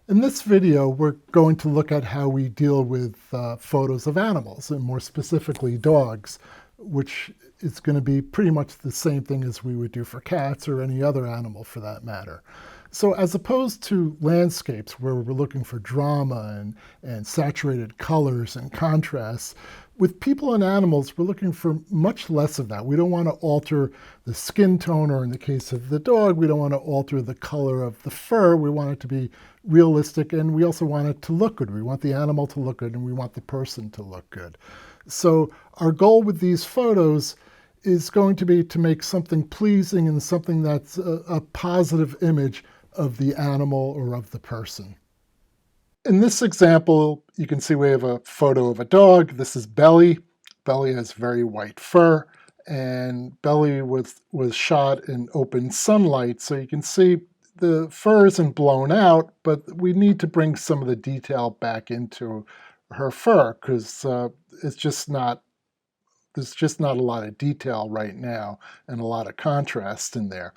In this video, we're going to look at how we deal with photos of animals, and more specifically dogs, which is going to be pretty much the same thing as we would do for cats or any other animal for that matter. So as opposed to landscapes where we're looking for drama and saturated colors and contrasts, with people and animals, we're looking for much less of that. We don't want to alter the skin tone, or in the case of the dog, we don't want to alter the color of the fur. We want it to be realistic, and we also want it to look good. We want the animal to look good, and we want the person to look good. So our goal with these photos is going to be to make something pleasing and something that's a positive image of the animal or of the person. In this example, you can see we have a photo of a dog. This is Belly. Belly has very white fur, and Belly was shot in open sunlight. So you can see the fur isn't blown out, but we need to bring some of the detail back into her fur because there's just not a lot of detail right now and a lot of contrast in there.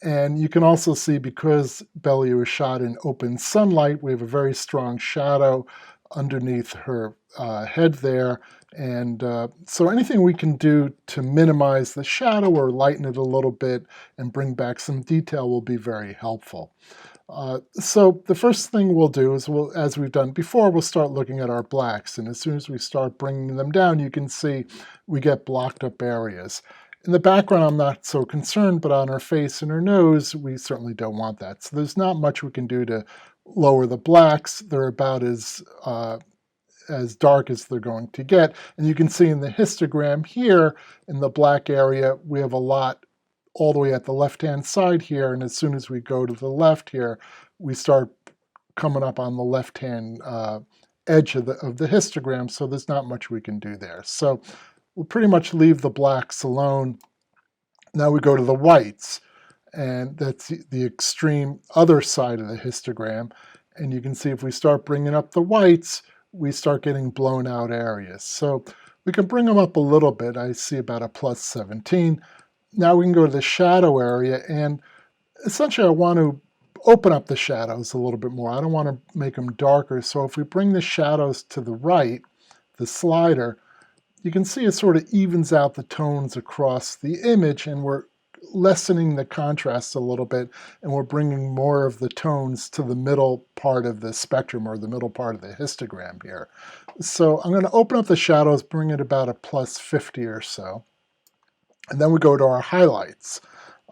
And you can also see, because Belly was shot in open sunlight, we have a very strong shadow underneath her head there. And so anything we can do to minimize the shadow or lighten it a little bit and bring back some detail will be very helpful. So the first thing we'll do is, as we've done before, we'll start looking at our blacks. And as soon as we start bringing them down, you can see we get blocked up areas. In the background, I'm not so concerned, but on her face and her nose, we certainly don't want that. So there's not much we can do to lower the blacks. They're about as dark as they're going to get. And you can see in the histogram here, in the black area, we have a lot all the way at the left-hand side here. And as soon as we go to the left here, we start coming up on the left-hand edge of the histogram. So there's not much we can do there. So we'll pretty much leave the blacks alone. Now we go to the whites, and that's the extreme other side of the histogram. And you can see if we start bringing up the whites, we start getting blown out areas. So we can bring them up a little bit. I see about a plus 17. Now we can go to the shadow area, and essentially I want to open up the shadows a little bit more. I don't want to make them darker. So if we bring the shadows to the right, the slider, you can see it sort of evens out the tones across the image, and we're lessening the contrast a little bit, and we're bringing more of the tones to the middle part of the spectrum, or the middle part of the histogram here. So I'm going to open up the shadows, bring it about a plus 50 or so, and then we go to our highlights.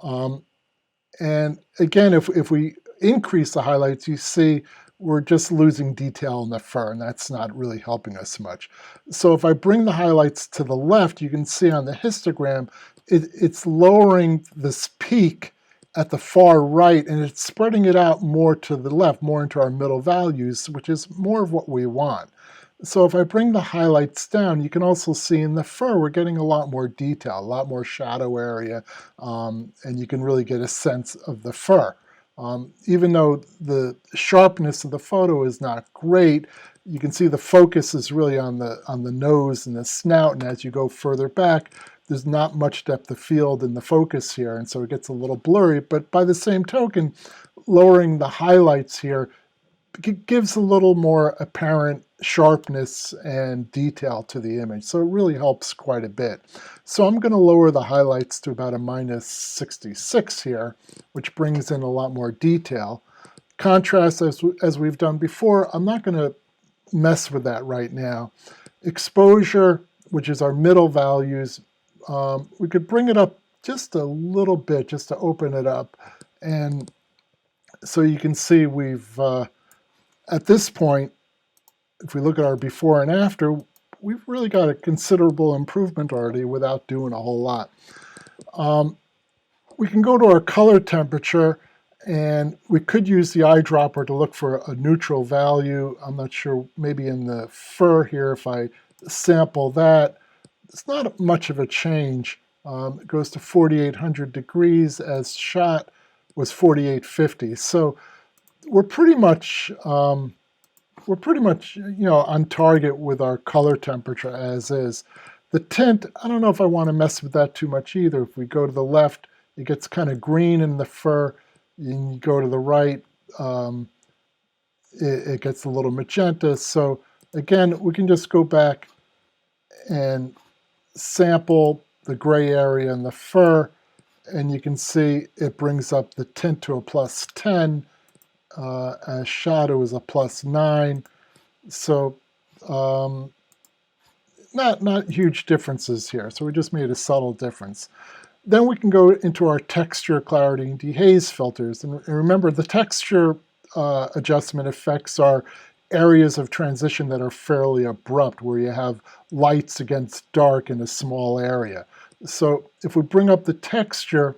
And again, if we increase the highlights, you see we're just losing detail in the fur, and that's not really helping us much. So if I bring the highlights to the left, you can see on the histogram, it's lowering this peak at the far right, and it's spreading it out more to the left, more into our middle values, which is more of what we want. So if I bring the highlights down, you can also see in the fur, we're getting a lot more detail, a lot more shadow area, and you can really get a sense of the fur. Even though the sharpness of the photo is not great, you can see the focus is really on the nose and the snout, and as you go further back, there's not much depth of field in the focus here, and so it gets a little blurry. But by the same token, lowering the highlights here gives a little more apparent sharpness and detail to the image. So it really helps quite a bit. So I'm going to lower the highlights to about a minus 66 here, which brings in a lot more detail. Contrast, as we've done before, I'm not going to mess with that right now. Exposure, which is our middle values, we could bring it up just a little bit just to open it up. And so you can see we've at this point, if we look at our before and after, we've really got a considerable improvement already without doing a whole lot. We can go to our color temperature, and we could use the eyedropper to look for a neutral value. I'm not sure, maybe in the fur here, if I sample that, it's not much of a change. It goes to 4,800 degrees, as shot was 4,850. So we're pretty much on target with our color temperature as is. The tint, I don't know if I want to mess with that too much either. If we go to the left, it gets kind of green in the fur. And you go to the right, it gets a little magenta. So again, we can just go back and sample the gray area in the fur, and you can see it brings up the tint to a +10, as shadow is a +9. So not huge differences here. So we just made a subtle difference. Then we can go into our texture, clarity, and dehaze filters. And remember, the texture adjustment affects our areas of transition that are fairly abrupt, where you have lights against dark in a small area. So if we bring up the texture,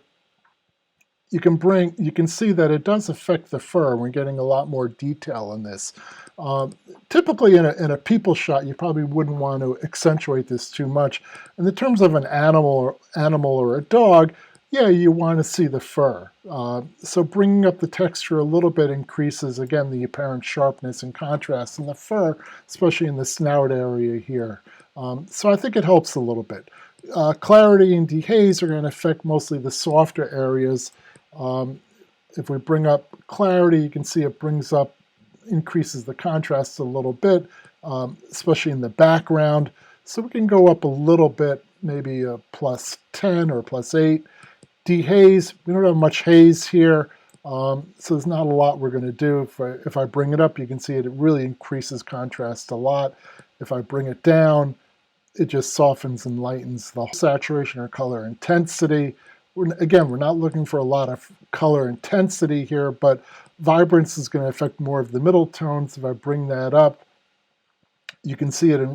you can see that it does affect the fur. We're getting a lot more detail in this. Typically in a people shot, you probably wouldn't want to accentuate this too much. In the terms of an animal or a dog, yeah, you want to see the fur. So bringing up the texture a little bit increases, again, the apparent sharpness and contrast in the fur, especially in the snout area here. So I think it helps a little bit. Clarity and dehaze are going to affect mostly the softer areas. If we bring up clarity, you can see it increases the contrast a little bit, especially in the background. So we can go up a little bit, maybe a +10 or +8. Dehaze, we don't have much haze here, so there's not a lot we're going to do. If I bring it up, you can see it really increases contrast a lot. If I bring it down, it just softens and lightens the saturation or color intensity. Again, we're not looking for a lot of color intensity here, but vibrance is going to affect more of the middle tones. If I bring that up, you can see it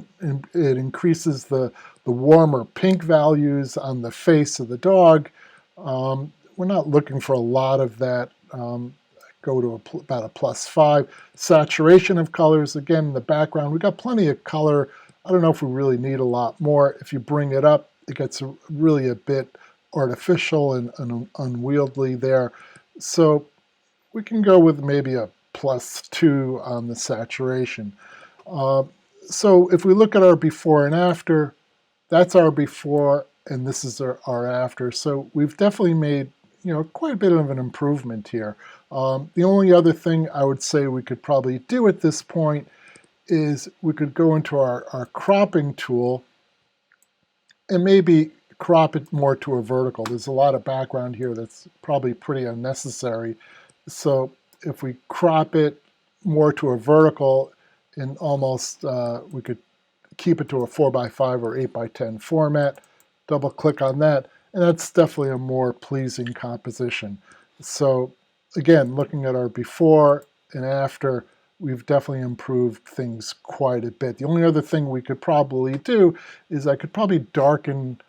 increases the warmer pink values on the face of the dog. We're not looking for a lot of that. Go to about a +5. Saturation of colors, again, in the background, we've got plenty of color. I don't know if we really need a lot more. If you bring it up, it gets really a bit artificial and unwieldy there. So we can go with maybe a +2 on the saturation. So if we look at our before and after, that's our before and this is our after. So we've definitely made quite a bit of an improvement here. The only other thing I would say we could probably do at this point is we could go into our cropping tool and maybe crop it more to a vertical. There's a lot of background here that's probably pretty unnecessary. So if we crop it more to a vertical and almost, we could keep it to a 4x5 or 8x10 format, double click on that, and that's definitely a more pleasing composition. So again, looking at our before and after, we've definitely improved things quite a bit. The only other thing we could probably do is I could probably darken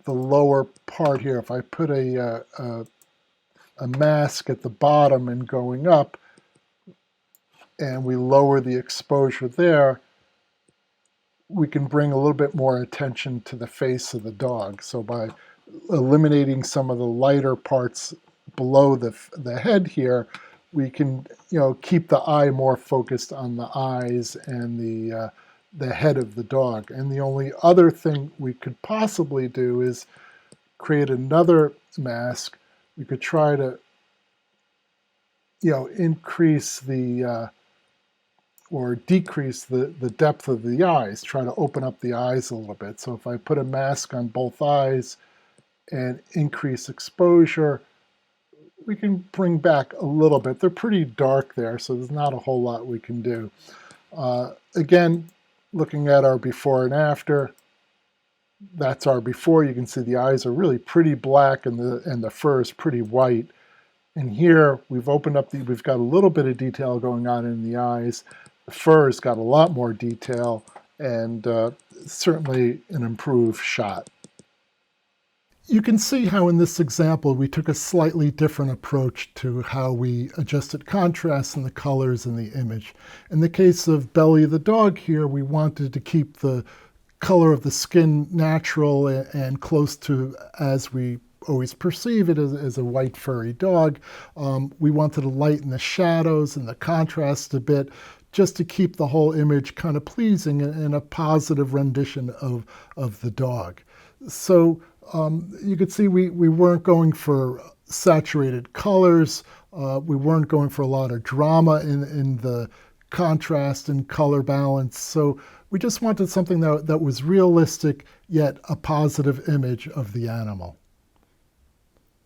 the lower part here. If I put a mask at the bottom and going up, and we lower the exposure there, we can bring a little bit more attention to the face of the dog. So by eliminating some of the lighter parts below the head here, we can keep the eye more focused on the eyes and the head of the dog. And the only other thing we could possibly do is create another mask. We could try to increase the or decrease the depth of the eyes, try to open up the eyes a little bit. So if I put a mask on both eyes and increase exposure, we can bring back a little bit. They're pretty dark there, so there's not a whole lot we can do. Again, looking at our before and after, that's our before. You can see the eyes are really pretty black and the fur is pretty white. And here we've opened up we've got a little bit of detail going on in the eyes. The fur has got a lot more detail and certainly an improved shot. You can see how in this example we took a slightly different approach to how we adjusted contrast in the colors in the image. In the case of Belly the dog here, we wanted to keep the color of the skin natural and close to as we always perceive it as a white furry dog. We wanted to lighten the shadows and the contrast a bit just to keep the whole image kind of pleasing and a positive rendition of the dog. So you could see we weren't going for saturated colors. We weren't going for a lot of drama in the contrast and color balance. So we just wanted something that was realistic, yet a positive image of the animal.